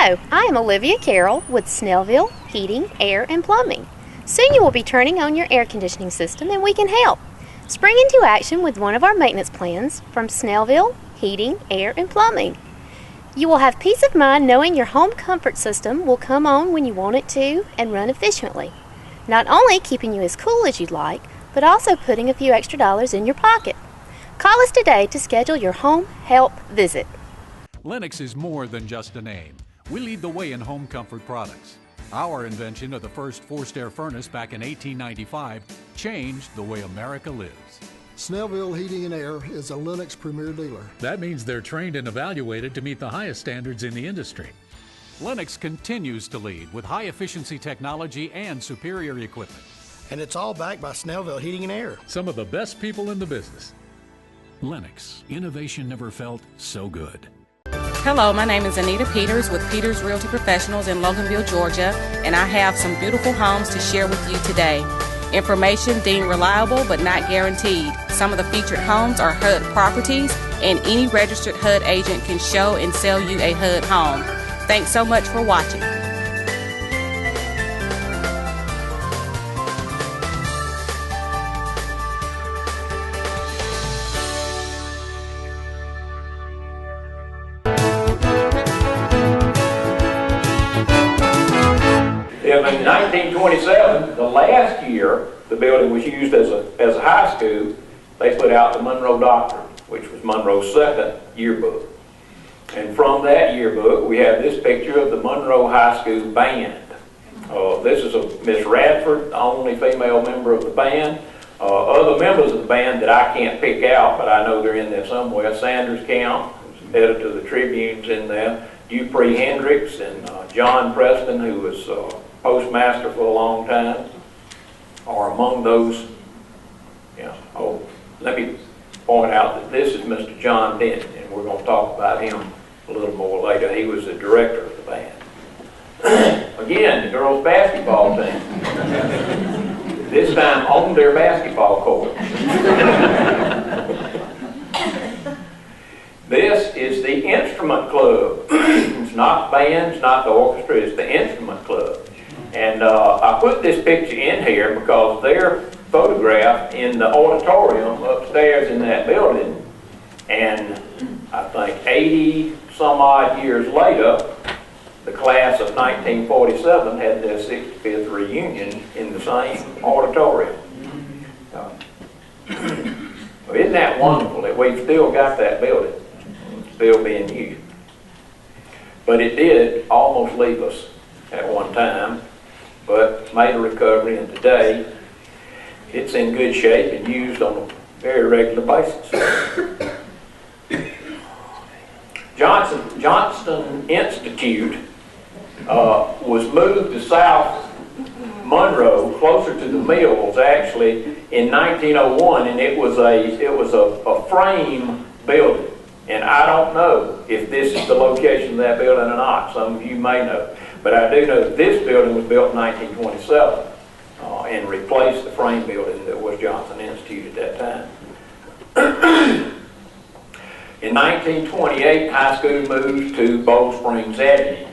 Hello, I am Olivia Carroll with Snellville Heating, Air, and Plumbing. Soon you will be turning on your air conditioning system and we can help. Spring into action with one of our maintenance plans from Snellville Heating, Air, and Plumbing. You will have peace of mind knowing your home comfort system will come on when you want it to and run efficiently. Not only keeping you as cool as you'd like, but also putting a few extra dollars in your pocket. Call us today to schedule your home help visit. Lennox is more than just a name. We lead the way in home comfort products. Our invention of the first forced air furnace back in 1895 changed the way America lives. Snellville Heating and Air is a Lennox premier dealer. That means they're trained and evaluated to meet the highest standards in the industry. Lennox continues to lead with high efficiency technology and superior equipment. And it's all backed by Snellville Heating and Air. Some of the best people in the business. Lennox, innovation never felt so good. Hello, my name is Anita Peters with Peters Realty Professionals in Loganville, Georgia, and I have some beautiful homes to share with you today. Information deemed reliable but not guaranteed. Some of the featured homes are HUD properties, and any registered HUD agent can show and sell you a HUD home. Thanks so much for watching. In 1927, the last year the building was used as a high school, they put out the Monroe Doctrine, which was Monroe's second yearbook. And from that yearbook, we have this picture of the Monroe High School band. This is Miss Radford, the only female member of the band. Other members of the band that I can't pick out, but I know they're in there somewhere. Sanders Camp, who's editor of the Tribune's in there. Dupree Hendricks and John Preston, who was postmaster for a long time, are among those. Let me point out that this is Mr. John Denton, and we're going to talk about him a little more later. He was the director of the band. Again, the girls' basketball team. This time on their basketball court. This is the instrument club. It's not the band, it's not the orchestra, it's the instrument club. And I put this picture in here because they're photographed in the auditorium upstairs in that building. And I think 80 some odd years later, the class of 1947 had their 65th reunion in the same auditorium. Isn't that wonderful that we've still got that building? Still being used. But it did almost leave us at one time, but made a recovery, and today it's in good shape and used on a very regular basis. Johnston Institute was moved to South Monroe, closer to the mills, actually, in 1901, and it was a frame building. And I don't know if this is the location of that building or not. Some of you may know. But I do know that this building was built in 1927 and replaced the frame building that was Johnston Institute at that time. In 1928, high school moved to Bowl Springs Avenue.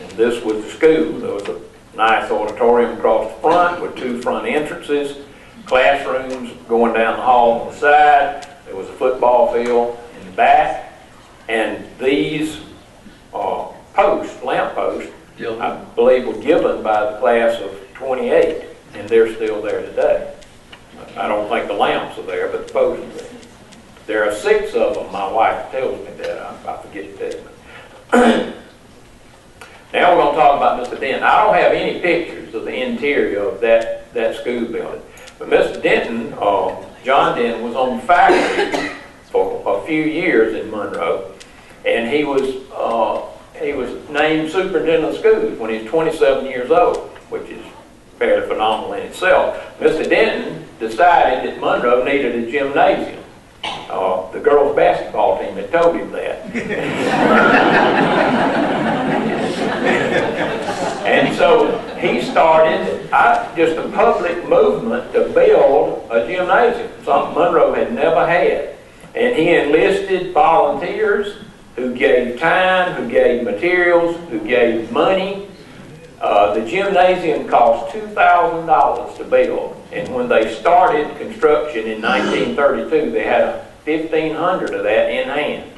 And this was the school. There was a nice auditorium across the front with two front entrances, classrooms going down the hall on the side. There was a football field in the back. And these lamp posts, I believe, were given by the class of 28, and they're still there today. I don't think the lamps are there, but the posts are there. There are 6 of them. My wife tells me that. I forget to tell you. Now we're going to talk about Mr. Denton. I don't have any pictures of the interior of that school building, but Mr. Denton, John Denton, was on faculty for a few years in Monroe, and he was named superintendent of schools when he was 27 years old, which is fairly phenomenal in itself. Mr. Denton decided that Monroe needed a gymnasium. The girls' basketball team had told him that. And so he started just a public movement to build a gymnasium, something Monroe had never had. And he enlisted volunteers who gave time, who gave materials, who gave money. The gymnasium cost $2,000 to build, and when they started construction in 1932, they had 1,500 of that in hand,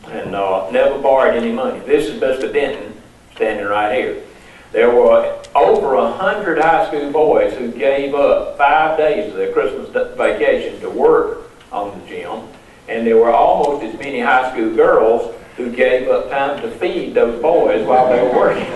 and never borrowed any money. This is Mr. Denton standing right here. There were over 100 high school boys who gave up 5 days of their Christmas vacation to work on the gym, and there were almost as many high school girls who gave up time to feed those boys while they were working.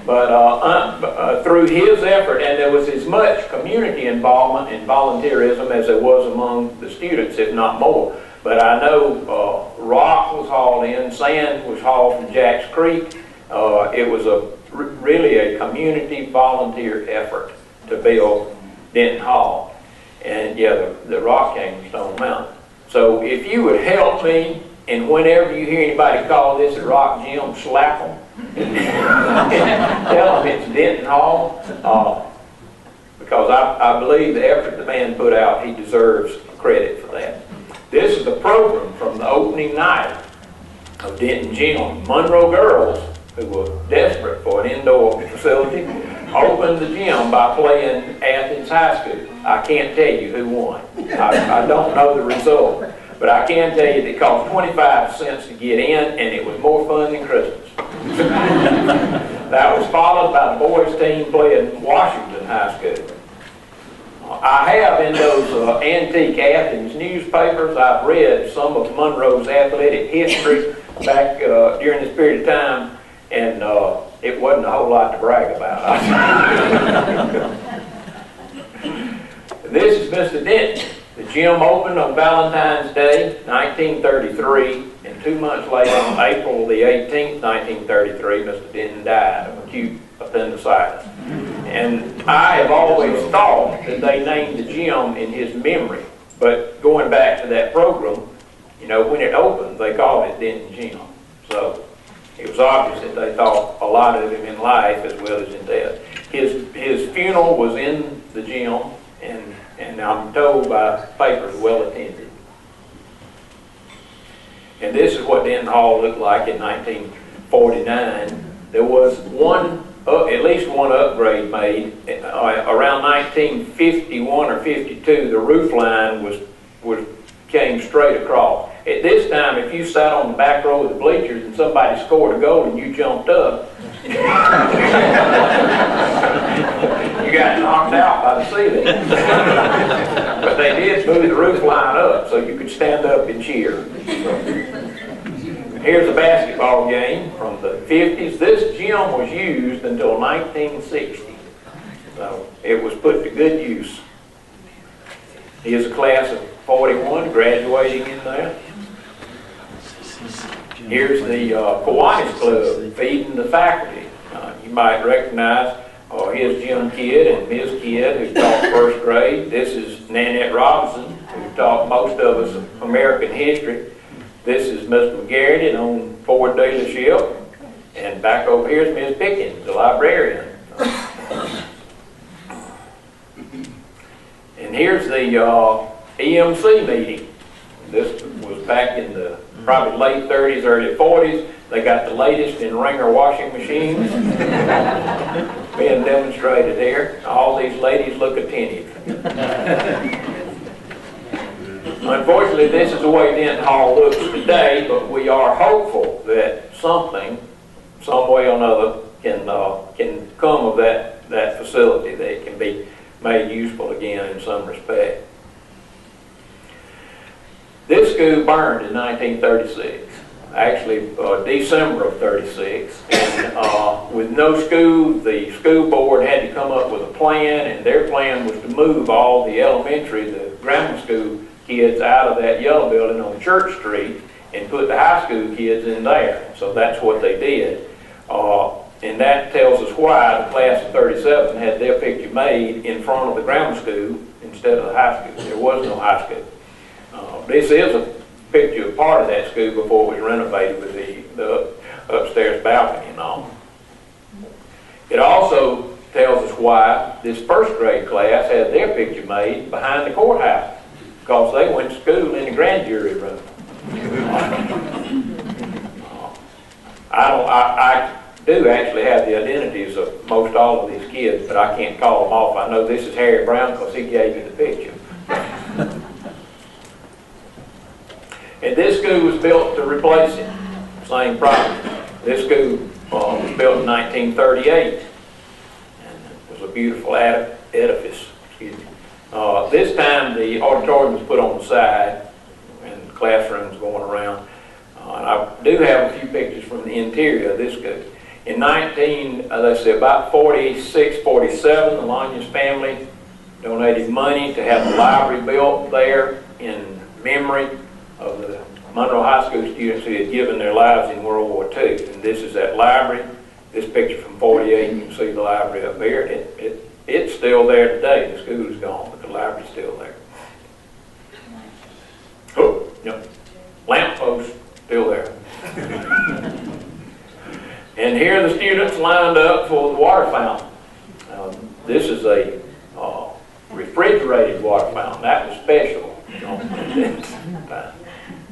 But through his effort, and there was as much community involvement and volunteerism as there was among the students, if not more. But I know rock was hauled in, sand was hauled from Jack's Creek. It was really a community volunteer effort to build Denton Hall. And yeah, the rock came from Stone Mountain. So if you would help me, and whenever you hear anybody call this a rock gym, slap them. Tell them it's Denton Hall, because I believe the effort the man put out, he deserves credit for that. This is the program from the opening night of Denton Gym. Monroe girls, who were desperate for an indoor facility, opened the gym by playing Athens High School. I can't tell you who won. I don't know the result, but I can tell you that it cost 25 cents to get in, and it was more fun than Christmas. That was followed by the boys' team playing Washington High School. I have in those antique Athens newspapers, I've read some of Monroe's athletic history back during this period of time, and it wasn't a whole lot to brag about. This is Mr. Denton. The gym opened on Valentine's Day, 1933, and 2 months later, on April the 18th, 1933, Mr. Denton died of acute appendicitis. And I have always thought that they named the gym in his memory. But going back to that program, you know, when it opened, they called it Denton Gym. So it was obvious that they thought a lot of him in life as well as in death. His funeral was in the gym, and I'm told by papers, well attended. And this is what Denton Hall looked like in 1949. There was at least one upgrade made. Around 1951 or 52, the roof line came straight across. At this time, if you sat on the back row of the bleachers and somebody scored a goal and you jumped up, you got knocked out by the ceiling. But they did move the roof line up so you could stand up and cheer. Here's a basketball game from the 50s. This gym was used until 1960. So it was put to good use. Here's a class of 41 graduating in there. Here's the Kiwanis Club feeding the faculty. You might recognize his gym kid and his kid who taught first grade. This is Nanette Robinson, who taught most of us American history. This is Miss McGarrity, that owned Ford dealership. And back over here is Miss Pickens, the librarian. And here's the EMC meeting. This was back in the probably late 30s, early 40s. They got the latest in wringer washing machines being demonstrated here. All these ladies look attentive. Unfortunately, this is the way Denton Hall looks today, but we are hopeful that something, some way or another, can come of that facility, that it can be made useful again in some respect. This school burned in 1936, actually December of 36, and with no school, the school board had to come up with a plan, and their plan was to move all the elementary, the grammar school kids out of that yellow building on Church Street and put the high school kids in there. So that's what they did. And that tells us why the class of 37 had their picture made in front of the grammar school instead of the high school. There was no high school. This is a picture of part of that school before it was renovated with the upstairs balcony and all. It also tells us why this first grade class had their picture made behind the courthouse, because they went to school in the grand jury room. do actually have the identities of most all of these kids, but I can't call them off. I know this is Harry Brown because he gave me the picture. And this school was built to replace it, same property. This school was built in 1938, and it was a beautiful edifice. Excuse me. This time the auditorium was put on the side, and classrooms going around. And I do have a few pictures from the interior of this school. In about 46, 47, the Lanyas family donated money to have the library built there in memory of the Monroe High School students who had given their lives in World War II. And this is that library. This picture from 48, you can see the library up there. It's still there today. The school is gone, but the library's still there. Oh, yep. Lamp post still there. And here are the students lined up for the water fountain. This is a refrigerated water fountain. That was special.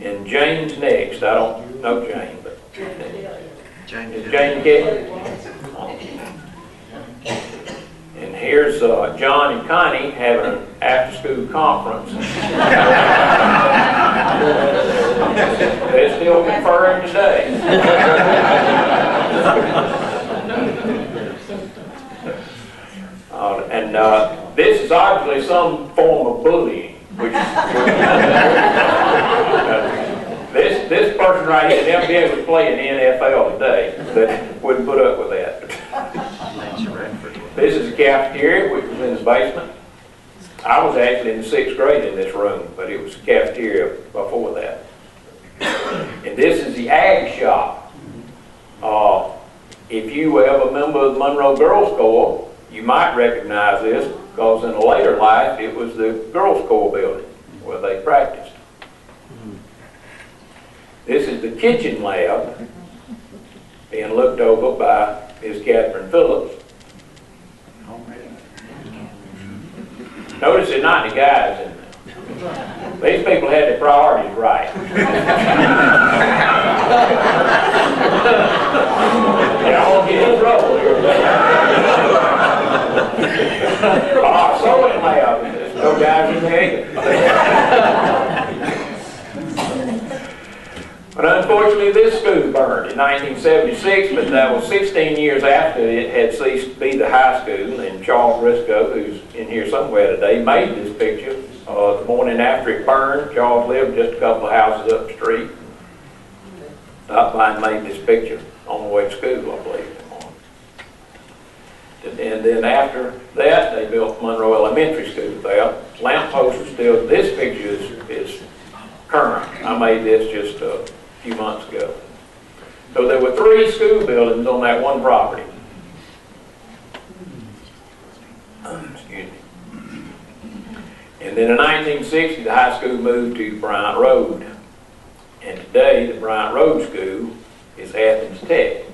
And Jane's next. I don't know Jane, but is Jane Kid? And here's John and Connie having an after-school conference. They're still conferring today. This is obviously some form of bullying. This person right here, they'll be able to play in the NFL today, but wouldn't put up with that. This is the cafeteria, which was in the basement. I was actually in the 6th grade in this room, but it was the cafeteria before that. And this is the ag shop. If you were ever a member of the Monroe Girls Corps, you might recognize this because in a later life it was the Girls Corps building where they practiced. This is the kitchen lab being looked over by Ms. Catherine Phillips. Notice they're not the guys in there. These people had their priorities right. They all get in trouble here. Sewing lab. There's no guys in there either. But unfortunately, this school burned in 1976, but that was 16 years after it had ceased to be the high school. And Charles Briscoe, who's in here somewhere today, made this picture. The morning after it burned, Charles lived just a couple of houses up the street. Stopped by and made this picture on the way to school, I believe. And then after that, they built Monroe Elementary School there. Lamp post is still, this picture is current. I made this just a few months ago. So there were 3 school buildings on that one property. Excuse me. And then in 1960, the high school moved to Bryant Road. And today, the Bryant Road School is Athens Tech.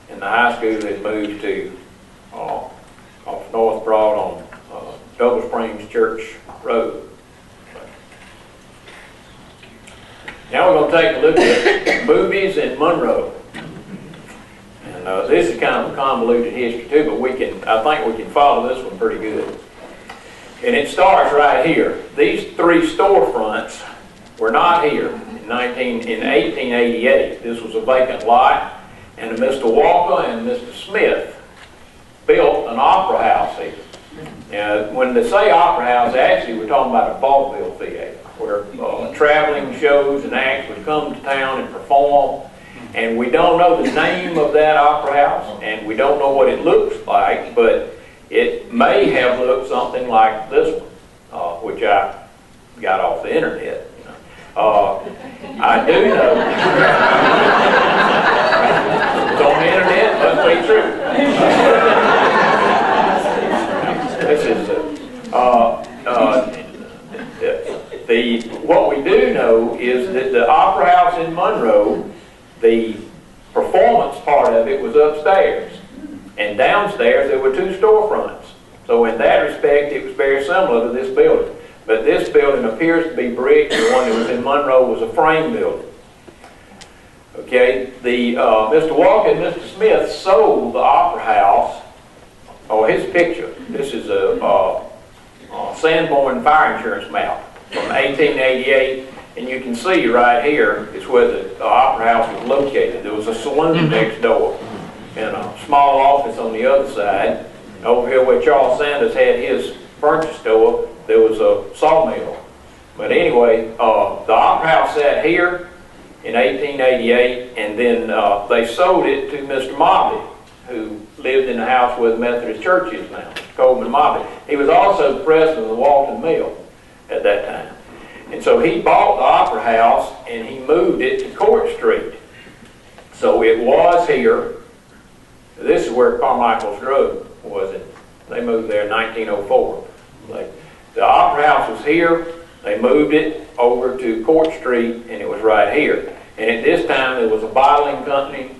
And the high school has moved to off North Broad on Double Springs Church Road. Now we're going to take a look at movies in Monroe. And this is kind of a convoluted history too, but I think we can follow this one pretty good. And it starts right here. These 3 storefronts were not here in 1888. This was a vacant lot, and Mr. Walker and Mr. Smith built an opera house here. When they say opera house, actually we're talking about a vaudeville theater where traveling shows and acts would come to town and perform. And we don't know the name of that opera house, and we don't know what it looks like, but it may have looked something like this one, which I got off the internet. I do know. It's on the internet, must be true. This is what we do know is that the Opera House in Monroe, the performance part of it was upstairs, and downstairs there were 2 storefronts. So in that respect, it was very similar to this building. But this building appears to be brick. The one that was in Monroe was a frame building. Okay, Mr. Walker and Mr. Smith sold the Opera House. Oh, his picture. This is a Sanborn fire insurance map from 1888, and you can see right here is where the Opera House was located. There was a saloon next door and a small office on the other side. Over here where Charles Sanders had his furniture store, there was a sawmill. But anyway, the Opera House sat here in 1888, and then they sold it to Mr. Mobley, who lived in the house where the Methodist Church is now, Coleman Mobley. He was also the president of the Walton Mill at that time. And so he bought the Opera House and he moved it to Court Street. So it was here. This is where Carmichael's Drug was. They moved there in 1904. The Opera House was here. They moved it over to Court Street, and it was right here. And at this time, there was a bottling company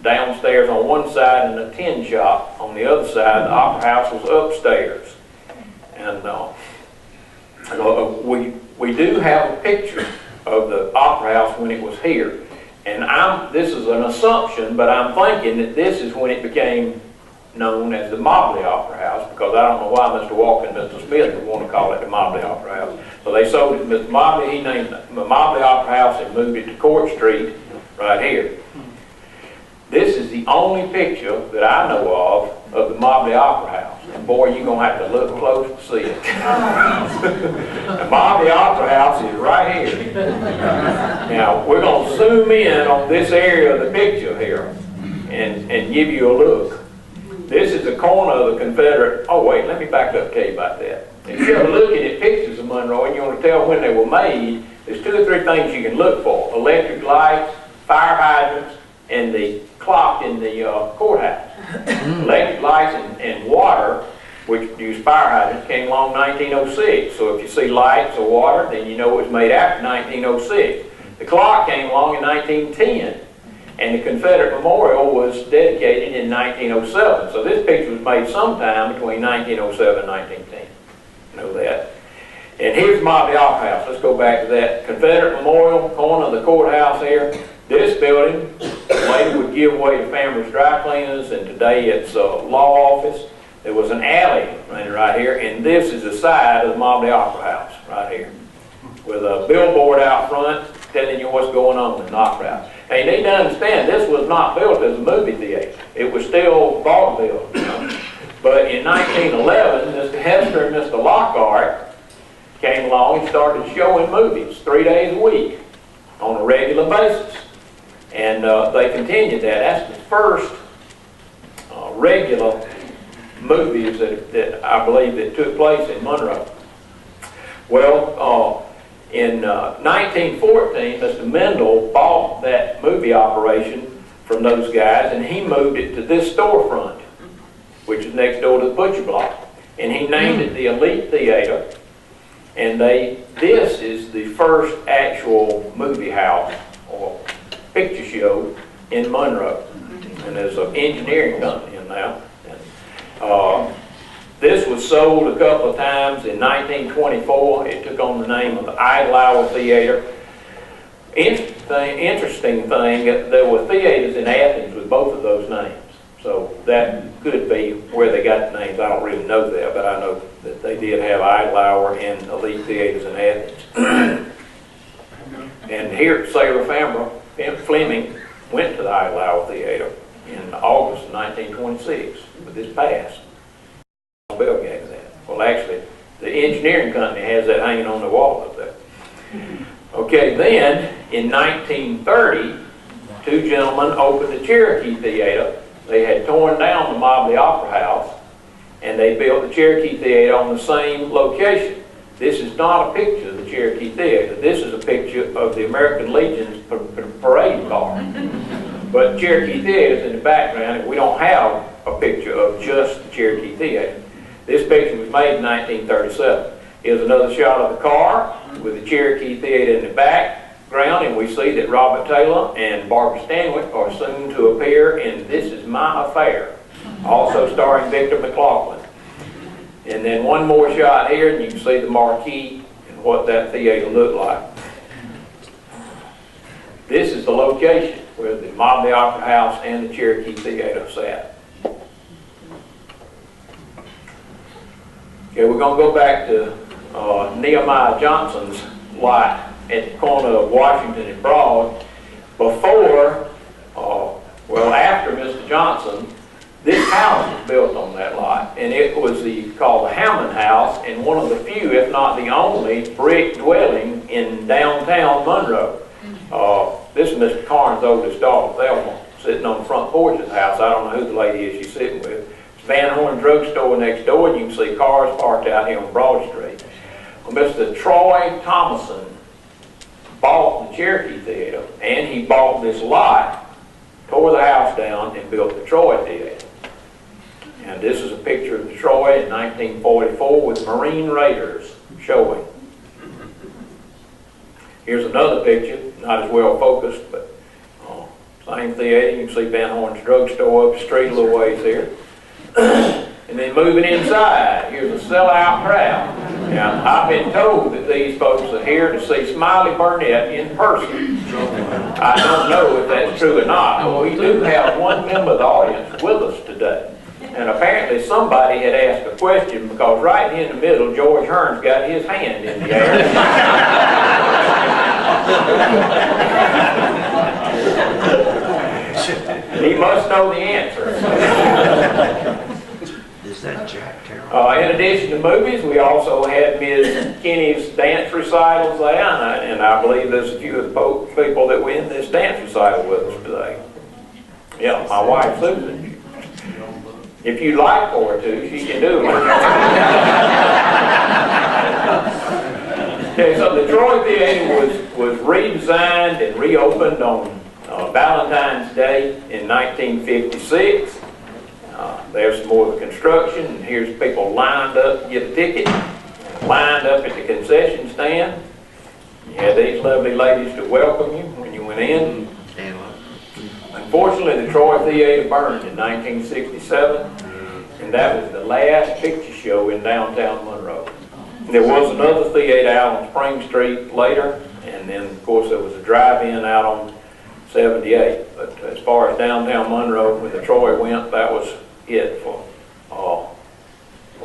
downstairs on one side and a tin shop on the other side. The Opera House was upstairs. And we do have a picture of the Opera House when it was here. And this is an assumption, but I'm thinking that this is when it became known as the Mobley Opera House, because I don't know why Mr. Walker and Mr. Smith would want to call it the Mobley Opera House. So they sold it to Mr. Mobley. He named it the Mobley Opera House and moved it to Court Street right here. This is the only picture that I know of the Mobley Opera House. And boy, you're going to have to look close to see it. The Mobley Opera House is right here. Now, we're going to zoom in on this area of the picture here and give you a look. This is the corner of the Confederate. Oh, wait, let me back up and tell you about that. If you're looking at pictures of Monroe and you want to tell when they were made, there's 2 or 3 things you can look for: electric lights, fire hydrants, and the clock in the courthouse. Electric lights and water, which used fire hydrants, came along in 1906. So if you see lights or water, then you know it was made after 1906. The clock came along in 1910. And the Confederate Memorial was dedicated in 1907. So this picture was made sometime between 1907 and 1910. Know that. And here's Mobley Opera House. Let's go back to that. Confederate Memorial, corner of the courthouse here. This building later would give way to Famers Dry Cleaners, and today it's a law office. There was an alley running right here, and this is the side of the Mobley Opera House right here, with a billboard out front telling you what's going on in the Opera House. Now, you need to understand, this was not built as a movie theater. It was still vaudeville. But in 1911, Mr. Hester and Mr. Lockhart came along and started showing movies 3 days a week on a regular basis. And they continued that. That's the first regular movies that I believe that took place in Monroe. Well, in 1914, Mr. Mendel bought that movie operation from those guys, and he moved it to this storefront, which is next door to the Butcher Block. And he named it the Elite Theater. And this is the first actual movie house or picture show in Monroe. And there's an engineering company in there. And, this was sold a couple of times. In 1924, it took on the name of the Idle Theater. Interesting thing, there were theaters in Athens with both of those names. So that could be where they got the names. I don't really know that, but I know that they did have Idle Hour and Elite Theaters in Athens. And here, Sarah Fleming went to the Idle Hour Theater in August of 1926, but this passed. Bill gave that. Well, actually, the engineering company has that hanging on the wall up there. Okay, then in 1930, 2 gentlemen opened the Cherokee Theater. They had torn down the Mobley Opera House, and they built the Cherokee Theater on the same location. This is not a picture of the Cherokee Theater. This is a picture of the American Legion's parade car. But Cherokee Theater is in the background, and we don't have a picture of just the Cherokee Theater. This picture was made in 1937. Here's another shot of the car with the Cherokee Theater in the background, and we see that Robert Taylor and Barbara Stanwyck are soon to appear in This Is My Affair, also starring Victor McLaughlin. And then one more shot here, and you can see the marquee and what that theater looked like. This is the location where the Mobley Opera House and the Cherokee Theater sat. Okay, we're going to go back to Nehemiah Johnson's lot at the corner of Washington and Broad. Before, well, after Mr. Johnson, this house was built on that lot, and it was called the Hammond House, and one of the few, if not the only, brick dwelling in downtown Monroe. This is Mr. Carnes' oldest daughter, Thelma, sitting on the front porch of the house. I don't know who the lady is she's sitting with. It's Van Horn Drugstore next door, and you can see cars parked out here on Broad Street. Well, Mr. Troy Thomason bought the Cherokee Theater, and he bought this lot, tore the house down, and built the Troy Theater. And this is a picture of the Troy in 1944 with Marine Raiders showing. Here's another picture, not as well focused, but same theater. You can see Van Horn's Drugstore up the street a little ways here. And then moving inside, here's a sellout crowd. Now, I've been told that these folks are here to see Smiley Burnett in person. I don't know if that's true or not, but we do have one member of the audience with us today. And apparently somebody had asked a question, because right in the middle, George Hearns got his hand in the air. He must know the answer. Is that Jack Carroll? In addition to movies, we also had Ms. Kenny's dance recitals there, and I believe there's a few of the people that were in this dance recital with us today. Yeah, my wife Susan. If you'd like for her to, she can do it. Okay, so the Troy Theater was redesigned and reopened on Valentine's Day in 1956. There's some more of the construction, and here's people lined up to get a ticket, lined up at the concession stand. You had these lovely ladies to welcome you when you went in. Unfortunately, the Troy Theater burned in 1967, and that was the last picture show in downtown Monroe. There was another theater out on Spring Street later, and then, of course, there was a drive-in out on 78. But as far as downtown Monroe, when the Troy went, that was it for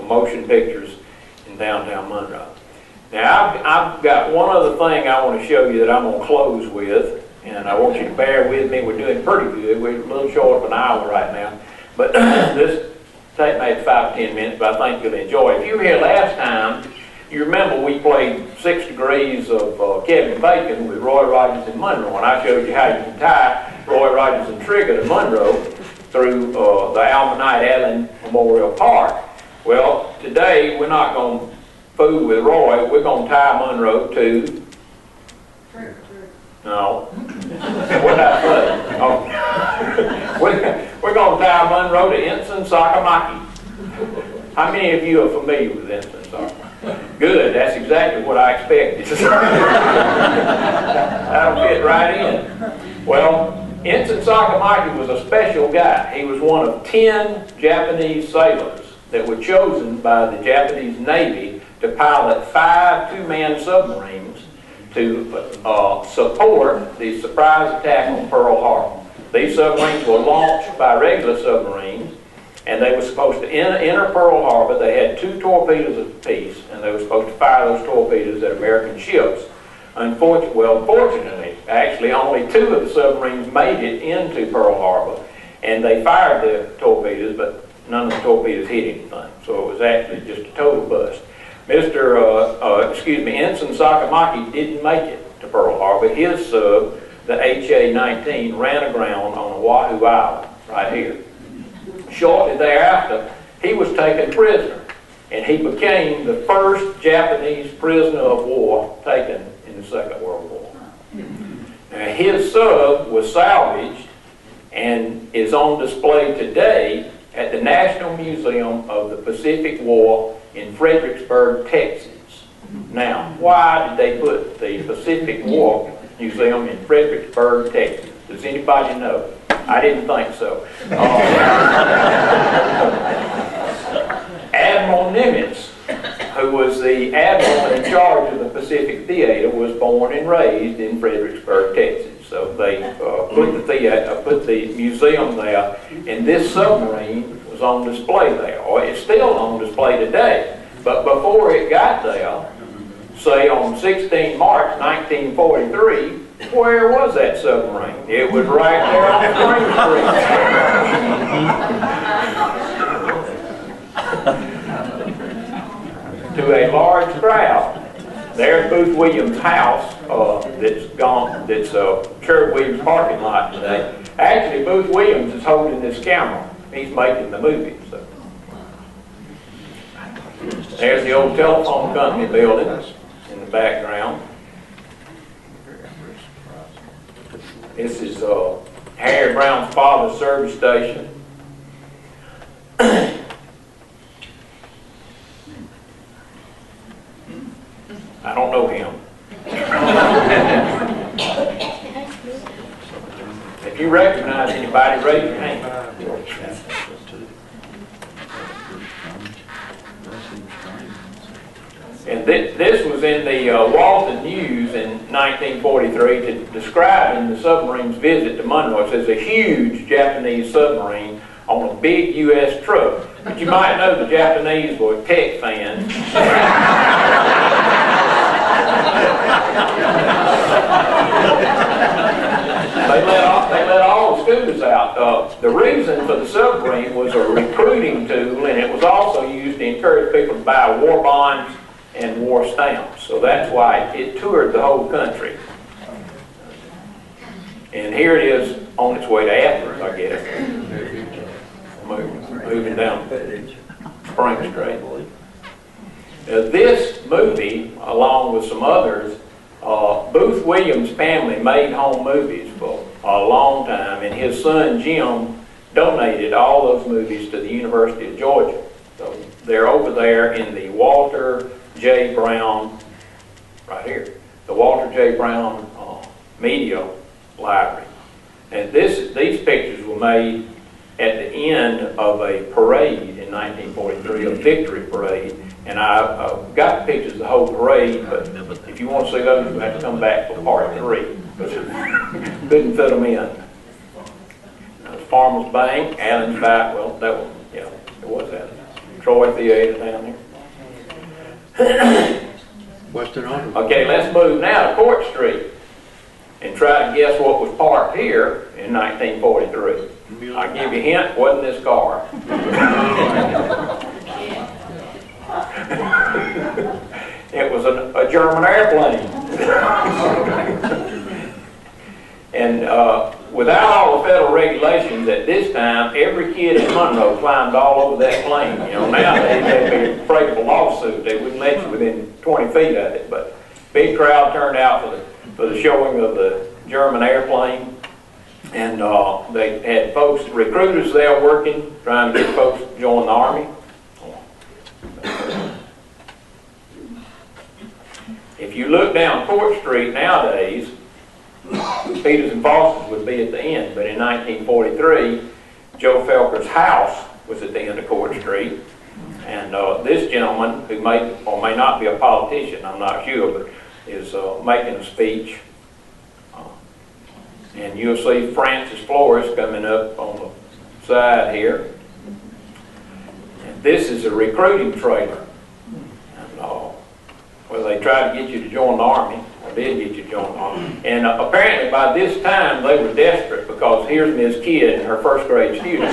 motion pictures in downtown Monroe. Now, I've got one other thing I want to show you that I'm going to close with. And I want you to bear with me. We're doing pretty good. We're a little short of an hour right now. But this take maybe 5 to 10 minutes, but I think you'll enjoy it. If you were here last time, you remember we played 6 Degrees of Kevin Bacon with Roy Rogers and Monroe. And I showed you how you can tie Roy Rogers and Trigger to Monroe through the Alma Knight Allen Memorial Park. Well, today we're not going to fool with Roy. We're going to tie Monroe to... No. What did I say? Oh. We're going to tie Monroe to Ensign Sakamaki. How many of you are familiar with Ensign Sakamaki? Good, that's exactly what I expected. That'll fit right in. Well, Ensign Sakamaki was a special guy. He was one of 10 Japanese sailors that were chosen by the Japanese Navy to pilot 5 two-man submarines to support the surprise attack on Pearl Harbor. These submarines were launched by regular submarines, and they were supposed to enter Pearl Harbor. They had 2 torpedoes apiece, and they were supposed to fire those torpedoes at American ships. Fortunately, actually, only 2 of the submarines made it into Pearl Harbor, and they fired the torpedoes, but none of the torpedoes hit anything. So it was actually just a total bust. Ensign Sakamaki didn't make it to Pearl Harbor. His sub, the HA-19, ran aground on Oahu Island, right here. Shortly thereafter, he was taken prisoner, and he became the first Japanese prisoner of war taken in the Second World War. Now, his sub was salvaged and is on display today at the National Museum of the Pacific War in Fredericksburg, Texas. Now, why did they put the Pacific War Museum in Fredericksburg, Texas? Does anybody know? I didn't think so. Admiral Nimitz and raised in Fredericksburg, Texas. So they put the museum there, and this submarine was on display there, or it's still on display today. But before it got there, say on 16 March 1943, where was that submarine? It was right there on Spring Street. To a large crowd. There's Booth Williams' house that's Sherwood Williams parking lot today. Actually, Booth Williams is holding this camera. He's making the movie. So. There's the old telephone company building in the background. This is Harry Brown's father's service station. I don't know him. If you recognize anybody, raise your hand. And this was in the Walton News in 1943 describing the submarine's visit to Monroe. It says a huge Japanese submarine on a big U.S. truck. But you might know the Japanese were tech fans. They let all the students out. The reason for the submarine was a recruiting tool, and it was also used to encourage people to buy war bonds and war stamps. So that's why it toured the whole country. And here it is on its way to Athens, I guess. Moving down Spring Street. This movie, along with some others, Booth Williams' family made home movies for a long time, and his son Jim donated all those movies to the University of Georgia. So they're over there in the Walter J. Brown, right here, the Walter J. Brown Media Library. And these pictures were made at the end of a parade in 1943, a victory parade. And I've got pictures of the whole parade, but if you want to see those, you have to come back for part 3. Couldn't fit them in. Farmers Bank, Allen's Back, well, that was, yeah, it was that. Troy Theater down there. Western Auto. Okay, let's move now to Court Street and try to guess what was parked here in 1943. I'll give you a hint, wasn't this car. It was a German airplane. And without all the federal regulations at this time, every kid in Monroe climbed all over that plane. You know, nowadays they'd be afraid of a lawsuit. They wouldn't let you within 20 feet of it. But big crowd turned out for the showing of the German airplane. And they had folks, recruiters there working, trying to get folks to join the Army. If you look down Court Street nowadays, Peters and Foster's would be at the end, but in 1943, Joe Felker's house was at the end of Court Street, and this gentleman, who may or may not be a politician, I'm not sure, but is making a speech, and you'll see Francis Flores coming up on the side here. And this is a recruiting trailer. And, well, they tried to get you to join the Army, or did get you to join the Army. And apparently by this time they were desperate, because here's Miss Kidd, her first grade student.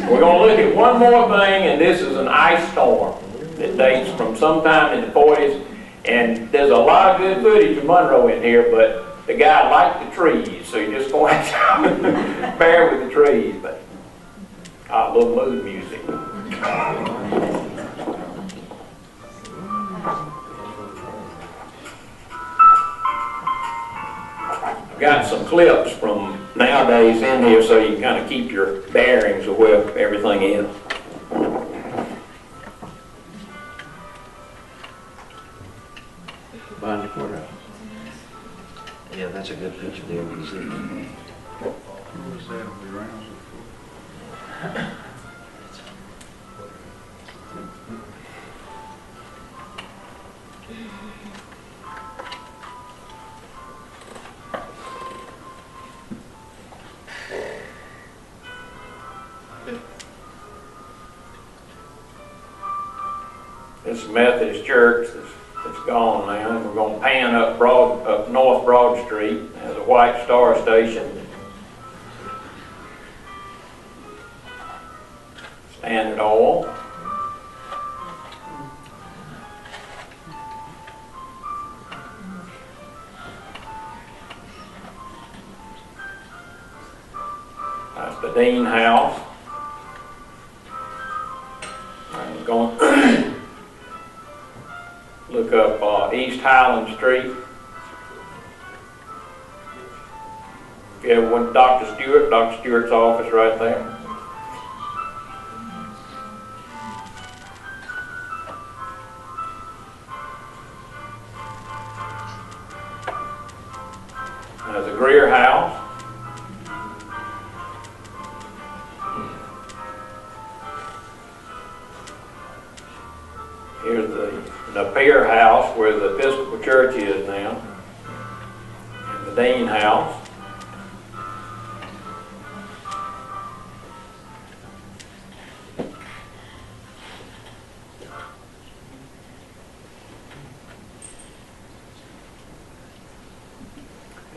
We're going to look at one more thing, and this is an ice storm that dates from sometime in the 40s. And there's a lot of good footage of Monroe in here, but the guy liked the trees, so you're just going to have to bear with the trees. But a little mood music. I've got some clips from nowadays in here so you can kind of keep your bearings of where everything is. Behind the courthouse. Yeah, that's a good picture there. We can see. This Methodist church that's gone now, and we're going to pan up North Broad Street. There's a White Star station. Standard Oil. That's the Dean House. I'm going to look up East Highland Street. If you ever went to Dr. Stewart's office right there. There's a Greer House. Here's the Napier House where the Episcopal Church is now. And the Dean House.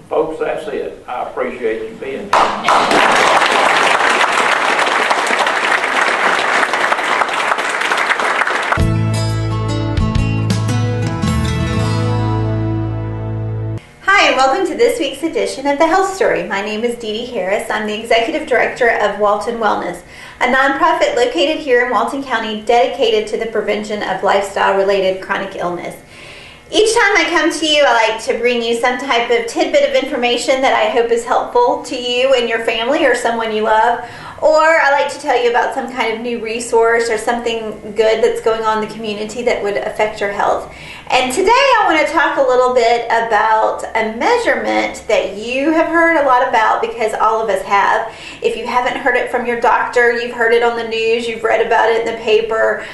Folks, that's it. I appreciate you being here. Hi, and welcome to this week's edition of The Health Story. My name is Dee Dee Harris. I'm the Executive Director of Walton Wellness, a nonprofit located here in Walton County dedicated to the prevention of lifestyle-related chronic illness. Each time I come to you, I like to bring you some type of tidbit of information that I hope is helpful to you and your family or someone you love. Or I like to tell you about some kind of new resource or something good that's going on in the community that would affect your health. And today I want to talk a little bit about a measurement that you have heard a lot about, because all of us have. If you haven't heard it from your doctor, you've heard it on the news, you've read about it in the paper.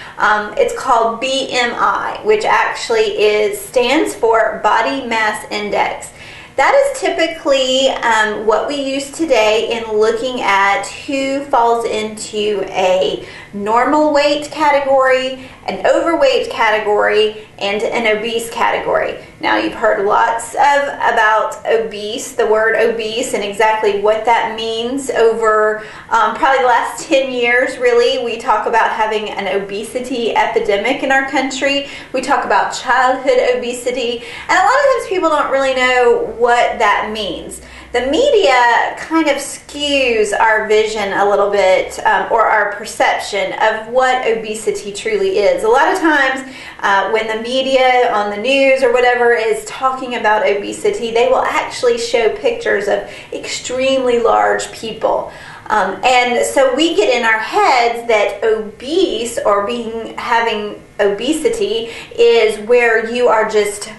It's called BMI, which actually stands for Body Mass Index. That is typically what we use today in looking at who falls into a normal weight category, an overweight category, and an obese category. Now, you've heard lots about obese, the word obese, and exactly what that means over probably the last 10 years, really. We talk about having an obesity epidemic in our country. We talk about childhood obesity, and a lot of times people don't really know what that means. The media kind of skews our vision a little bit, or our perception of what obesity truly is. A lot of times when the media on the news or whatever is talking about obesity, they will actually show pictures of extremely large people. And so we get in our heads that obese or having obesity is where you are just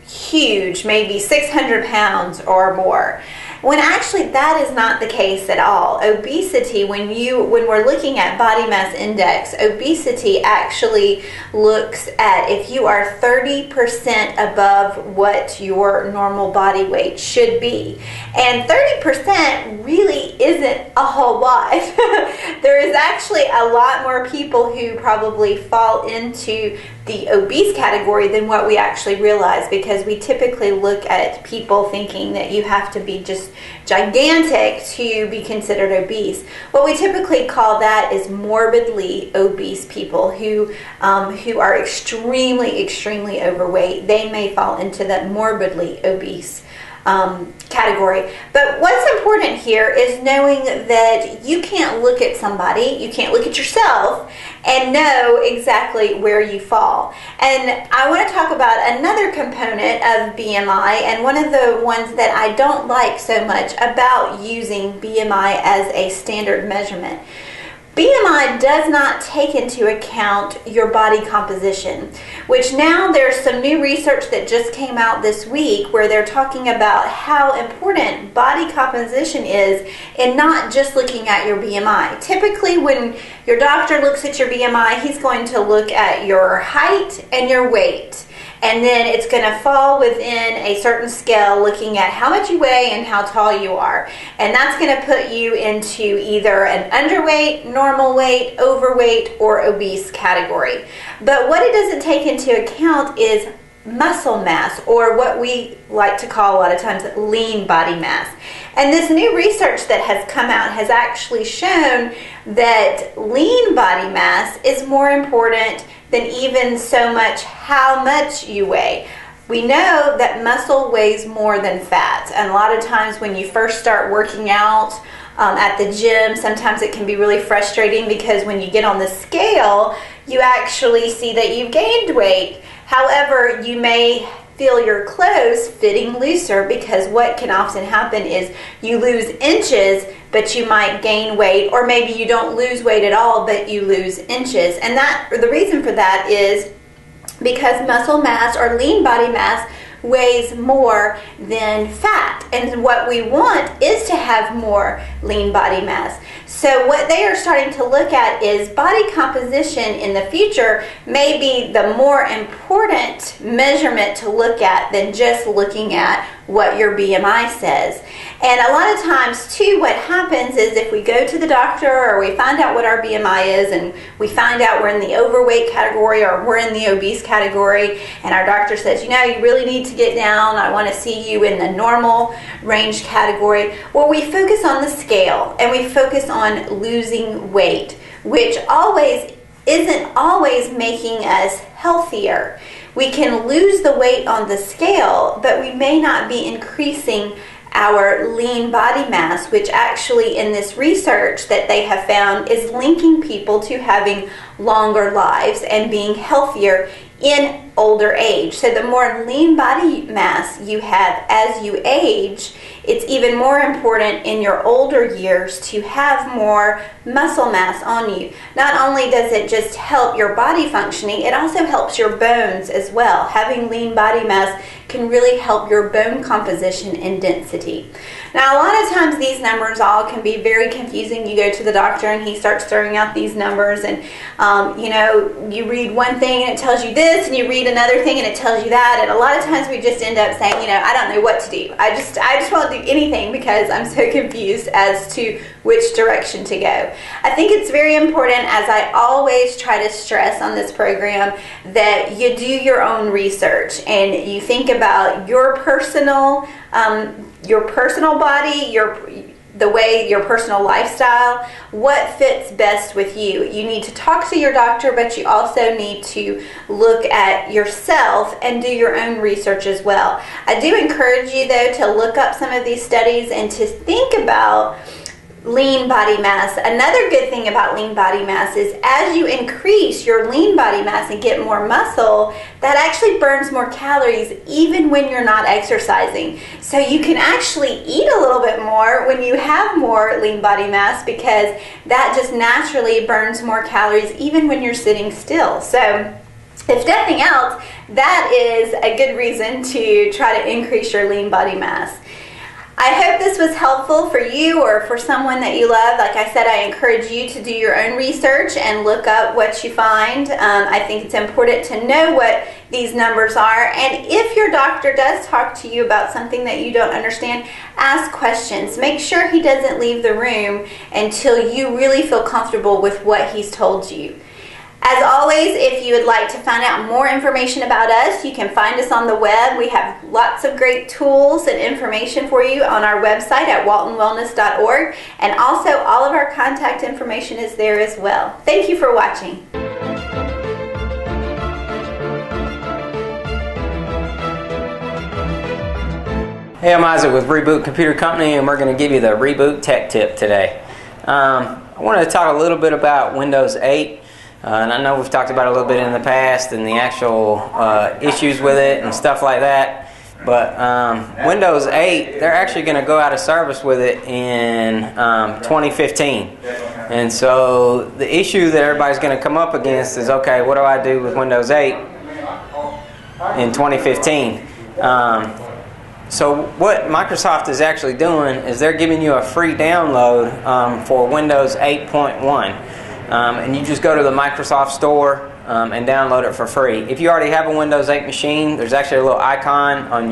huge, maybe 600 pounds or more. When actually that is not the case at all. Obesity, when we're looking at body mass index, obesity actually looks at if you are 30% above what your normal body weight should be. And 30% really isn't a whole lot. There is actually a lot more people who probably fall into the obese category than what we actually realize, because we typically look at people thinking that you have to be just gigantic to be considered obese. What we typically call that is morbidly obese people who are extremely overweight. They may fall into that morbidly obese category. But what's important here is knowing that you can't look at somebody, you can't look at yourself and know exactly where you fall. And I want to talk about another component of BMI, and one of the ones that I don't like so much about using BMI as a standard measurement. BMI does not take into account your body composition, which now there's some new research that just came out this week where they're talking about how important body composition is in not just looking at your BMI. Typically when your doctor looks at your BMI, he's going to look at your height and your weight. And then it's going to fall within a certain scale looking at how much you weigh and how tall you are. And that's going to put you into either an underweight, normal weight, overweight, or obese category. But what it doesn't take into account is muscle mass, or what we like to call a lot of times lean body mass. And this new research that has come out has actually shown that lean body mass is more important than even so much how much you weigh. We know that muscle weighs more than fat, and a lot of times when you first start working out at the gym, sometimes it can be really frustrating because when you get on the scale, you actually see that you've gained weight. However, you may feel your clothes fitting looser, because what can often happen is you lose inches, but you might gain weight, or maybe you don't lose weight at all, but you lose inches. And the reason for that is because muscle mass or lean body mass weighs more than fat, and what we want is to have more lean body mass. So what they are starting to look at is body composition in the future may be the more important measurement to look at than just looking at what your BMI says. And a lot of times too, what happens is if we go to the doctor or we find out what our BMI is and we find out we're in the overweight category or we're in the obese category, and our doctor says, you know, you really need to get down, I want to see you in the normal range category. Well, we focus on the scale and we focus on losing weight, which isn't always making us healthier. We can lose the weight on the scale, but we may not be increasing our lean body mass, which actually in this research that they have found is linking people to having longer lives and being healthier in older age. So the more lean body mass you have as you age, it's even more important in your older years to have more muscle mass on you. Not only does it just help your body functioning, it also helps your bones as well. Having lean body mass can really help your bone composition and density. Now, a lot of times these numbers all can be very confusing. You go to the doctor and he starts throwing out these numbers, and you read one thing and it tells you this, and you read another thing and it tells you that, and a lot of times we just end up saying, I don't know what to do. I just won't do anything because I'm so confused as to which direction to go. I think it's very important, as I always try to stress on this program, that you do your own research and you think about your personal body, your personal lifestyle, what fits best with you. You need to talk to your doctor, but you also need to look at yourself and do your own research as well. I do encourage you, though, to look up some of these studies and to think about lean body mass. Another good thing about lean body mass is as you increase your lean body mass and get more muscle, that actually burns more calories even when you're not exercising. So you can actually eat a little bit more when you have more lean body mass, because that just naturally burns more calories even when you're sitting still. So if nothing else, that is a good reason to try to increase your lean body mass. I hope this was helpful for you or for someone that you love. Like I said, I encourage you to do your own research and look up what you find. I think it's important to know what these numbers are. And if your doctor does talk to you about something that you don't understand, ask questions. Make sure he doesn't leave the room until you really feel comfortable with what he's told you. As always, if you would like to find out more information about us, you can find us on the web. We have lots of great tools and information for you on our website at waltonwellness.org, and also all of our contact information is there as well. Thank you for watching. Hey, I'm Isaac with Reboot Computer Company, and we're going to give you the Reboot Tech Tip today. I wanted to talk a little bit about Windows 8. And I know we've talked about it a little bit in the past and the actual issues with it and stuff like that. But Windows 8, they're actually going to go out of service with it in 2015. And so the issue that everybody's going to come up against is, okay, what do I do with Windows 8 in 2015? So what Microsoft is actually doing is they're giving you a free download for Windows 8.1. And you just go to the Microsoft Store and download it for free. If you already have a Windows 8 machine, there's actually a little icon on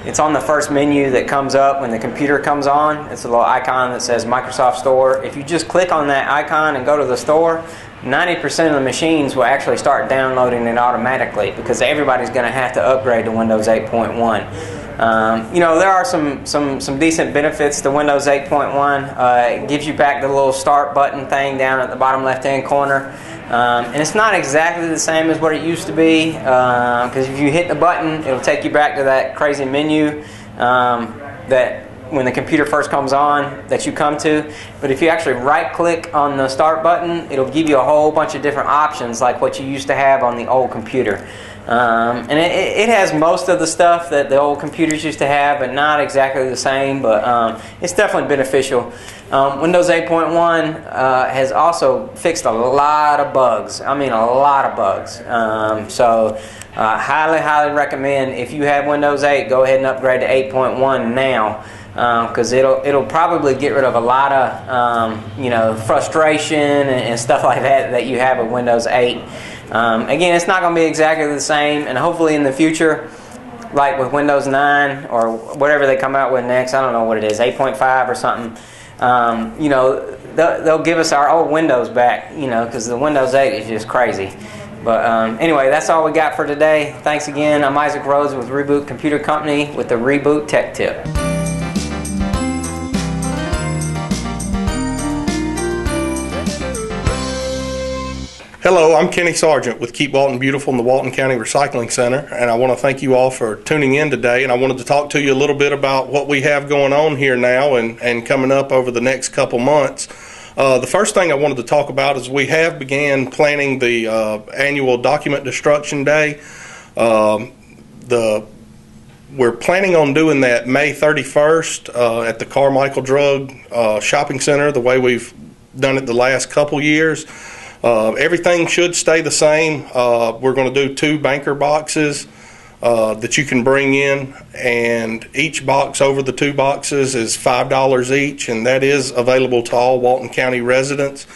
it's on the first menu that comes up when the computer comes on. It's a little icon that says Microsoft Store. If you just click on that icon and go to the store, 90% of the machines will actually start downloading it automatically, because everybody's going to have to upgrade to Windows 8.1. You know, there are some decent benefits to Windows 8.1. It gives you back the little start button thing down at the bottom left-hand corner. And it's not exactly the same as what it used to be, because if you hit the button, it'll take you back to that crazy menu that when the computer first comes on that you come to. But if you actually right-click on the start button, it'll give you a whole bunch of different options like what you used to have on the old computer. And it has most of the stuff that the old computers used to have, but not exactly the same, but it's definitely beneficial. Windows 8.1 has also fixed a lot of bugs. I mean, a lot of bugs. So highly recommend, if you have Windows 8, go ahead and upgrade to 8.1 now, because it'll probably get rid of a lot of you know, frustration and stuff like that you have with Windows 8. Again, it's not going to be exactly the same, and hopefully in the future, like with Windows 9 or whatever they come out with next, I don't know what it is, 8.5 or something, you know, they'll give us our old Windows back, you know, because the Windows 8 is just crazy. But anyway, that's all we got for today. Thanks again. I'm Isaac Rhodes with Reboot Computer Company with the Reboot Tech Tip. Hello, I'm Kenny Sargent with Keep Walton Beautiful in the Walton County Recycling Center, and I want to thank you all for tuning in today. And I wanted to talk to you a little bit about what we have going on here now and coming up over the next couple months. The first thing I wanted to talk about is we have began planning the annual Document Destruction Day. We're planning on doing that May 31st at the Carmichael Drug Shopping Center, the way we've done it the last couple years. Everything should stay the same. We're going to do 2 banker boxes that you can bring in, and each box over the 2 boxes is $5 each, and that is available to all Walton County residents.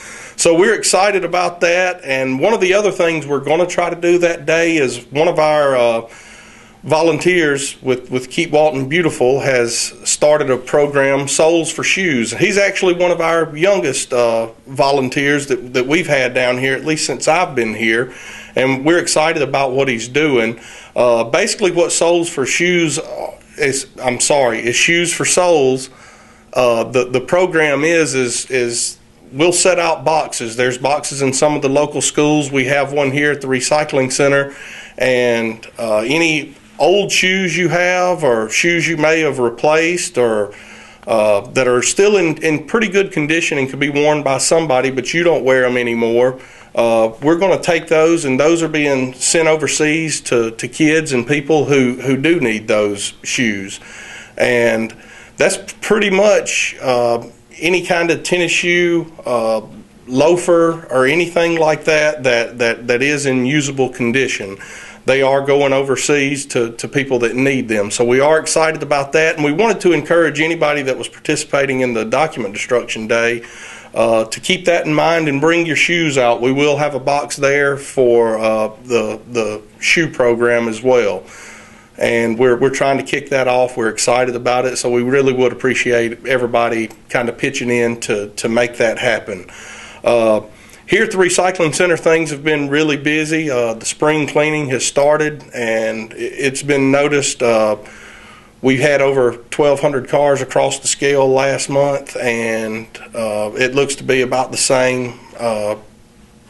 So we're excited about that. And one of the other things we're going to try to do that day is one of our volunteers with Keep Walton Beautiful has started a program, Soles for Shoes. He's actually one of our youngest volunteers that we've had down here, at least since I've been here, and we're excited about what he's doing. Basically what Soles for Shoes is Shoes for Souls. The program is we'll set out boxes. There's boxes in some of the local schools. We have one here at the recycling center, and any old shoes you have or shoes you may have replaced or that are still in pretty good condition and can be worn by somebody, but you don't wear them anymore, we're going to take those, and those are being sent overseas to kids and people who do need those shoes. And that's pretty much any kind of tennis shoe, loafer, or anything like that is in usable condition. They are going overseas to people that need them. So we are excited about that, and we wanted to encourage anybody that was participating in the Document Destruction Day to keep that in mind and bring your shoes out. We will have a box there for the shoe program as well. And we're trying to kick that off. We're excited about it, so we really would appreciate everybody kind of pitching in to make that happen. Here at the recycling center, things have been really busy. The spring cleaning has started, and it's been noticed. We had over 1,200 cars across the scale last month, and it looks to be about the same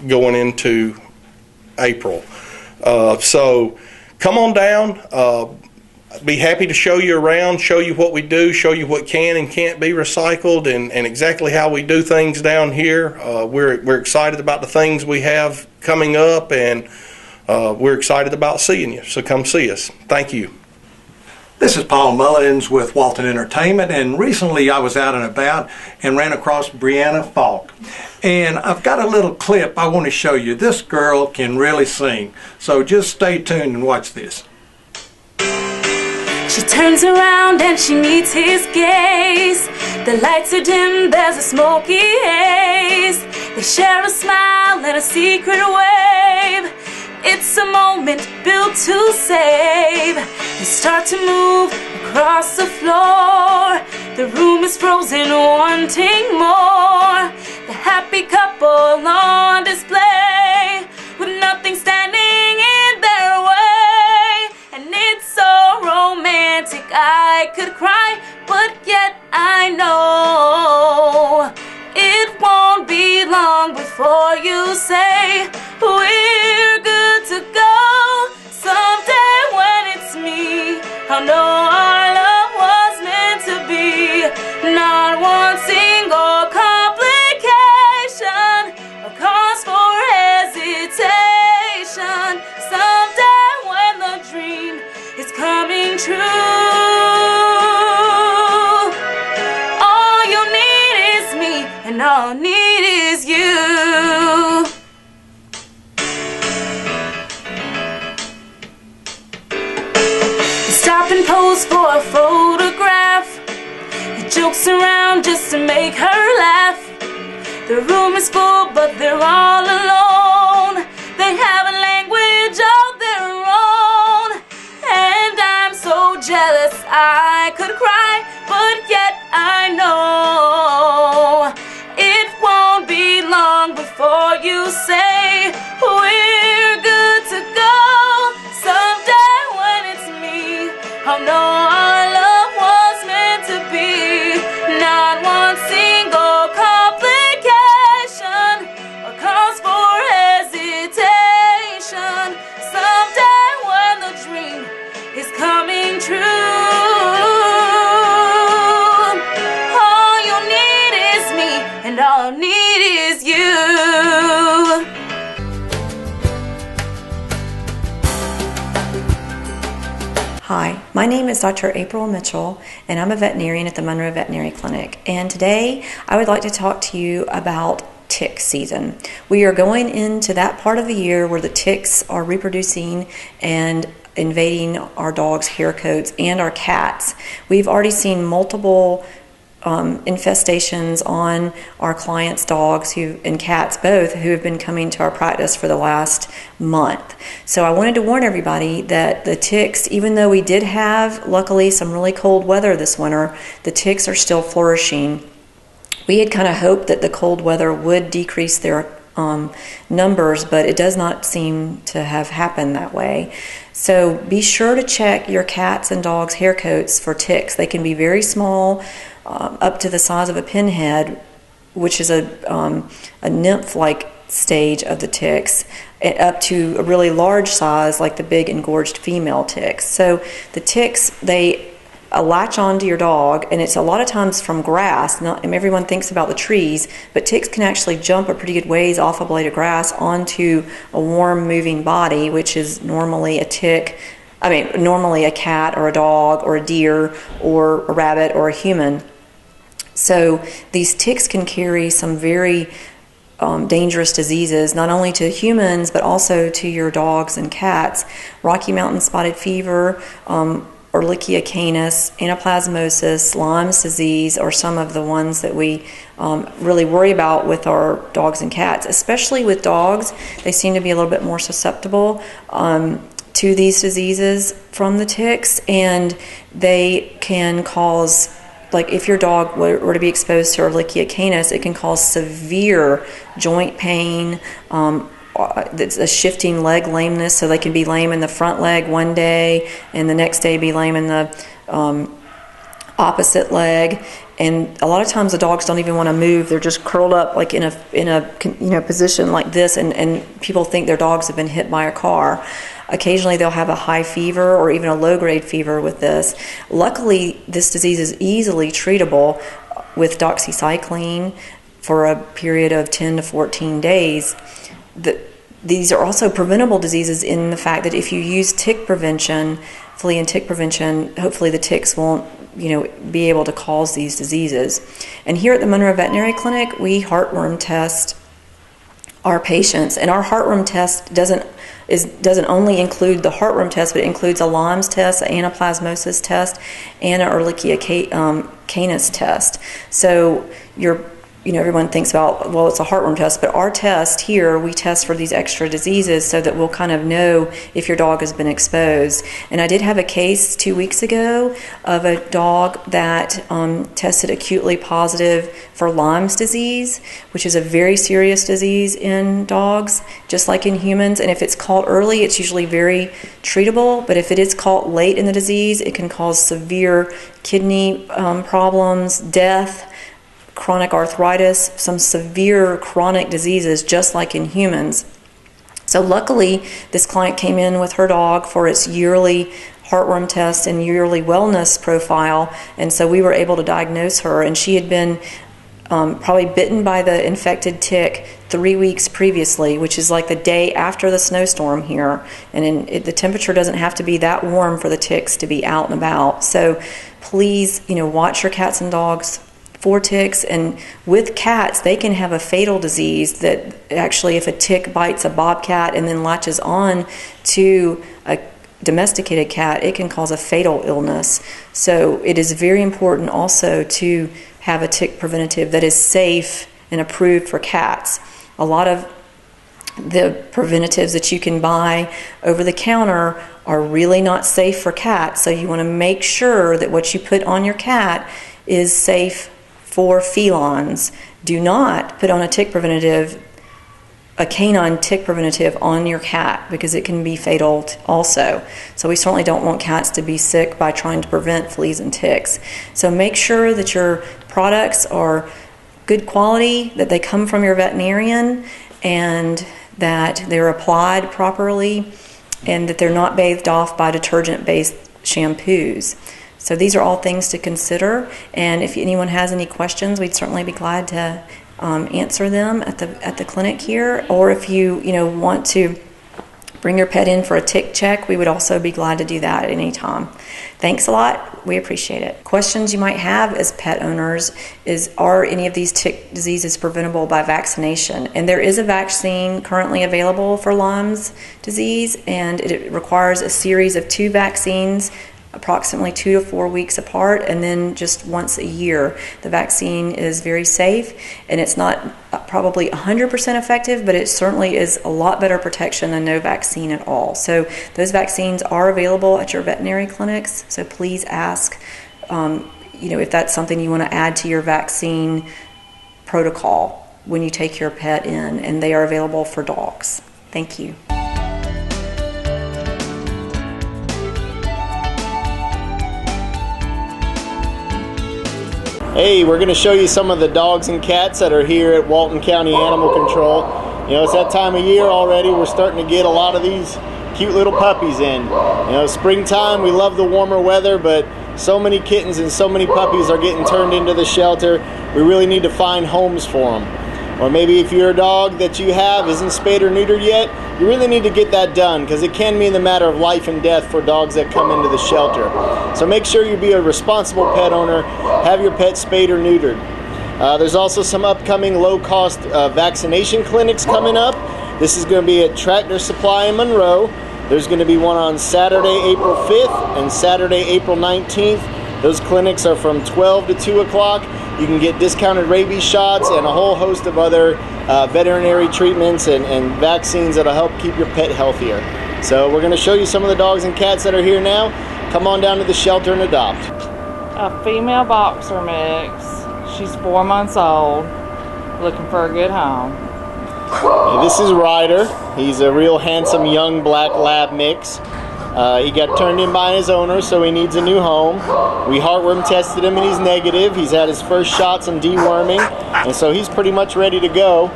going into April. So come on down. Be happy to show you around, show you what we do, show you what can and can't be recycled, and exactly how we do things down here. We're excited about the things we have coming up, and we're excited about seeing you. So come see us. Thank you. This is Paul Mullins with Walton Entertainment, and recently I was out and about and ran across Brianna Falk. And I've got a little clip I want to show you. This girl can really sing, so just stay tuned and watch this. She turns around and she meets his gaze. The lights are dim, there's a smoky haze. They share a smile and a secret wave. It's a moment built to save. They start to move across the floor. The room is frozen, wanting more. The happy couple on display, with nothing standing in their way. And it's so romantic, I could cry, but yet I know it won't be long before you say we're good to go. Someday when it's me, I'll know our love was meant to be. Not one single complication or cause for hesitation. Someday when the dream is coming true, all you need is me and all I need is you. Stop and pose for a photograph. He jokes around just to make her laugh. The room is full, but they're all alone. They have a language of their own. And I'm so jealous I could cry, but yet I know it won't be long before you say we're good to go. Someday when it's me, I'll know our love was meant to be. Not one single complication or cause for hesitation. Someday when the dream is coming true, all you need is me and all I need is you. Hi, my name is Dr. April Mitchell, and I'm a veterinarian at the Monroe Veterinary Clinic. And today I would like to talk to you about tick season. We are going into that part of the year where the ticks are reproducing and invading our dogs' hair coats and our cats. We've already seen multiple infestations on our clients' dogs and cats both, who have been coming to our practice for the last month. So I wanted to warn everybody that the ticks, even though we did have luckily some really cold weather this winter, the ticks are still flourishing. We had kind of hoped that the cold weather would decrease their numbers, but it does not seem to have happened that way. So be sure to check your cats and dogs' hair coats for ticks. They can be very small, up to the size of a pinhead, which is a nymph-like stage of the ticks, up to a really large size like the big engorged female ticks. So the ticks, they latch onto your dog, and it's a lot of times from grass. Everyone thinks about the trees, but ticks can actually jump a pretty good ways off a blade of grass onto a warm moving body, which is normally normally a cat or a dog or a deer or a rabbit or a human. So these ticks can carry some very dangerous diseases, not only to humans but also to your dogs and cats. Rocky Mountain spotted fever, Ehrlichia canis, anaplasmosis, Lyme's disease are some of the ones that we really worry about with our dogs and cats. Especially with dogs, they seem to be a little bit more susceptible to these diseases from the ticks, and they can cause, like if your dog were to be exposed to Ehrlichia canis, it can cause severe joint pain, it's a shifting leg lameness, so they can be lame in the front leg one day and the next day be lame in the opposite leg. And a lot of times the dogs don't even want to move. They're just curled up like in a position like this, and people think their dogs have been hit by a car. Occasionally they'll have a high fever or even a low-grade fever with this. Luckily, this disease is easily treatable with doxycycline for a period of 10 to 14 days. These are also preventable diseases in the fact that if you use tick prevention, flea and tick prevention, hopefully the ticks won't be able to cause these diseases. And here at the Monroe Veterinary Clinic, we heartworm test our patients, and our heartworm test doesn't only include the heartworm test, but it includes a Lyme's test, an anaplasmosis test, and an Ehrlichia canis test. So your everyone thinks about, well, it's a heartworm test, but our test here, we test for these extra diseases so that we'll kind of know if your dog has been exposed. And I did have a case 2 weeks ago of a dog that tested acutely positive for Lyme's disease, which is a very serious disease in dogs, just like in humans. And if it's caught early, it's usually very treatable, but if it is caught late in the disease, it can cause severe kidney problems, death, chronic arthritis, some severe chronic diseases, just like in humans. So luckily, this client came in with her dog for its yearly heartworm test and yearly wellness profile, and so we were able to diagnose her, and she had been probably bitten by the infected tick 3 weeks previously, which is like the day after the snowstorm here, and the temperature doesn't have to be that warm for the ticks to be out and about. So please, watch your cats and dogs for ticks. And with cats, they can have a fatal disease that actually, if a tick bites a bobcat and then latches on to a domesticated cat, it can cause a fatal illness. So it is very important also to have a tick preventative that is safe and approved for cats. A lot of the preventatives that you can buy over the counter are really not safe for cats, so you want to make sure that what you put on your cat is safe for felines. Do not put on a canine tick preventative on your cat, because it can be fatal also. So we certainly don't want cats to be sick by trying to prevent fleas and ticks. So make sure that your products are good quality, that they come from your veterinarian, and that they're applied properly, and that they're not bathed off by detergent-based shampoos. So these are all things to consider, and if anyone has any questions, we'd certainly be glad to answer them at the clinic here. Or if you want to bring your pet in for a tick check, we would also be glad to do that at any time. Thanks a lot. We appreciate it. Questions you might have as pet owners is, are any of these tick diseases preventable by vaccination? And there is a vaccine currently available for Lyme's disease, and it requires a series of 2 vaccines, approximately 2 to 4 weeks apart, and then just once a year. The vaccine is very safe, and it's not probably 100% effective, but it certainly is a lot better protection than no vaccine at all. So those vaccines are available at your veterinary clinics, so please ask if that's something you want to add to your vaccine protocol when you take your pet in, and they are available for dogs. Thank you. Hey, we're going to show you some of the dogs and cats that are here at Walton County Animal Control. It's that time of year already. We're starting to get a lot of these cute little puppies in. Springtime, we love the warmer weather, but so many kittens and so many puppies are getting turned into the shelter. We really need to find homes for them. Or maybe if your dog that you have isn't spayed or neutered yet, you really need to get that done, because it can mean the matter of life and death for dogs that come into the shelter. So make sure you be a responsible pet owner, have your pet spayed or neutered. There's also some upcoming low-cost vaccination clinics coming up. This is going to be at Tractor Supply in Monroe. There's going to be one on Saturday, April 5th and Saturday, April 19th. Those clinics are from 12 to 2 o'clock. You can get discounted rabies shots and a whole host of other veterinary treatments and vaccines that'll help keep your pet healthier. So we're going to show you some of the dogs and cats that are here now. Come on down to the shelter and adopt. A female boxer mix. She's 4 months old, looking for a good home. This is Ryder. He's a real handsome young black lab mix. He got turned in by his owner, so he needs a new home. We heartworm tested him and he's negative. He's had his first shots in deworming, and so he's pretty much ready to go.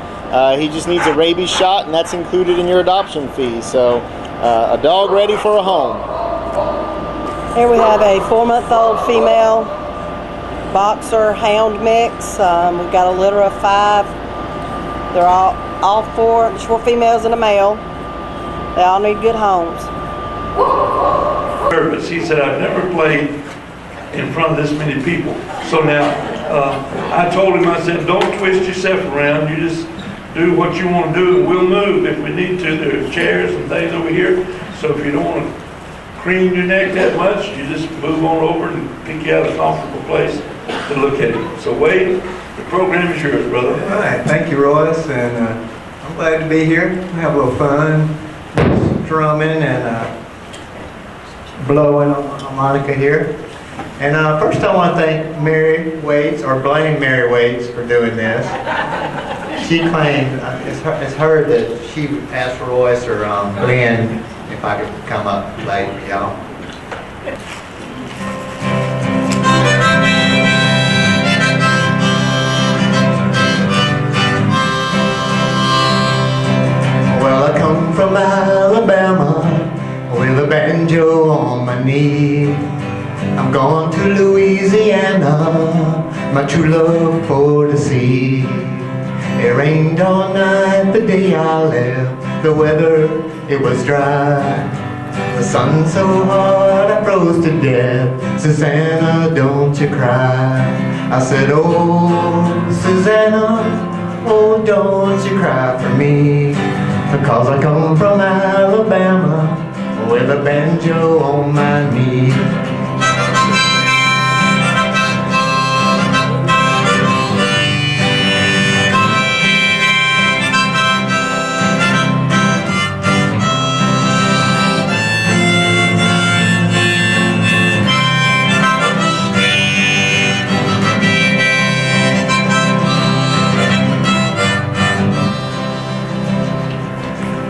He just needs a rabies shot, and that's included in your adoption fee. So a dog ready for a home. Here we have a 4-month-old female boxer hound mix. We've got a litter of 5. They're all 4 females and a male. They all need good homes. Nervous. He said, I've never played in front of this many people. So now, I told him, I said, don't twist yourself around. You just do what you want to do, and we'll move if we need to. There are chairs and things over here. So if you don't want to cream your neck that much, you just move on over and pick you out a comfortable place to look at him. So Wade, The program is yours, brother. All right, thank you, Royce, and I'm glad to be here. Have a little fun, strumming and blowing on the harmonica here. And first I want to thank Mary Waits, or blame Mary Waits for doing this. She claimed, it's heard that she asked Royce or Glenn if I could come up late, y'all. Well, I come from Alabama with a banjo on my knee. I'm going to Louisiana, my true love for the sea. It rained all night the day I left, the weather, it was dry. The sun so hard I froze to death, Susanna, don't you cry. I said, oh, Susanna, oh, don't you cry for me, because I come from Alabama with a banjo on my knee.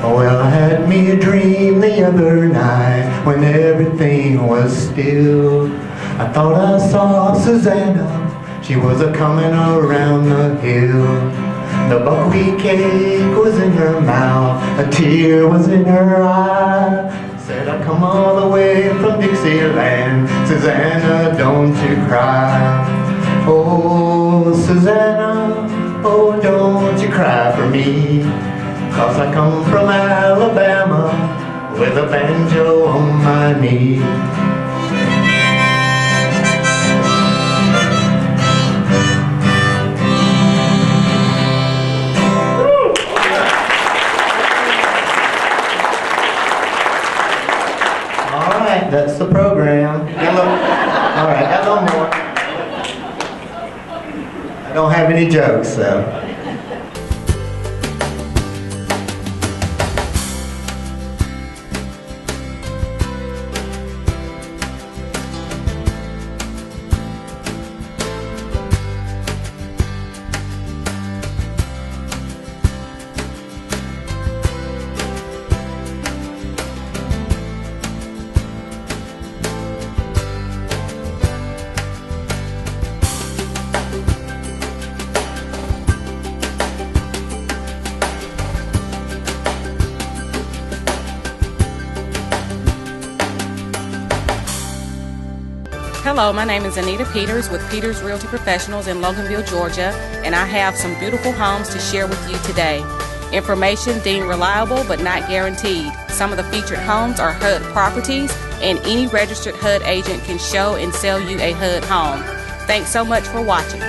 Well, I had me a dream the other night when everything was still. I thought I saw Susanna, she was a-coming around the hill. The buckwheat cake was in her mouth, a tear was in her eye. Said, I come all the way from Dixieland, Susanna, don't you cry. Oh, Susanna, oh, don't you cry for me, 'cause I come from Alabama with a banjo on my knee. All right, that's the program. All right, got a little more. I don't have any jokes, though. Hello, my name is Anita Peters with Peters Realty Professionals in Loganville, Georgia, and I have some beautiful homes to share with you today. Information deemed reliable but not guaranteed. Some of the featured homes are HUD properties, and any registered HUD agent can show and sell you a HUD home. Thanks so much for watching.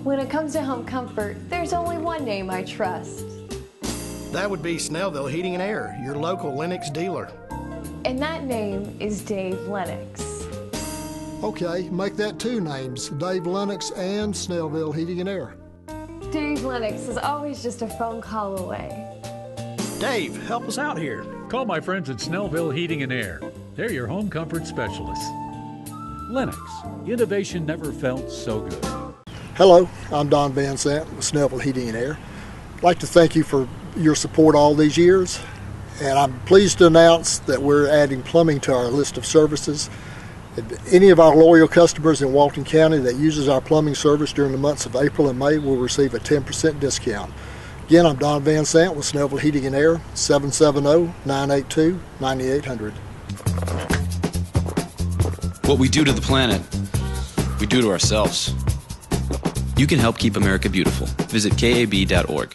When it comes to home comfort, there's only one name I trust. That would be Snellville Heating and Air, your local Lennox dealer. And that name is Dave Lennox. Okay, make that two names, Dave Lennox and Snellville Heating and Air. Dave Lennox is always just a phone call away. Dave, help us out here. Call my friends at Snellville Heating and Air. They're your home comfort specialists. Lennox, innovation never felt so good. Hello, I'm Don Van Sant with Snellville Heating and Air. I'd like to thank you for your support all these years, and I'm pleased to announce that we're adding plumbing to our list of services. Any of our loyal customers in Walton County that uses our plumbing service during the months of April and May will receive a 10% discount. Again, I'm Don Van Sant with Snellville Heating and Air, 770-982-9800. What we do to the planet, we do to ourselves. You can help keep America beautiful. Visit KAB.org.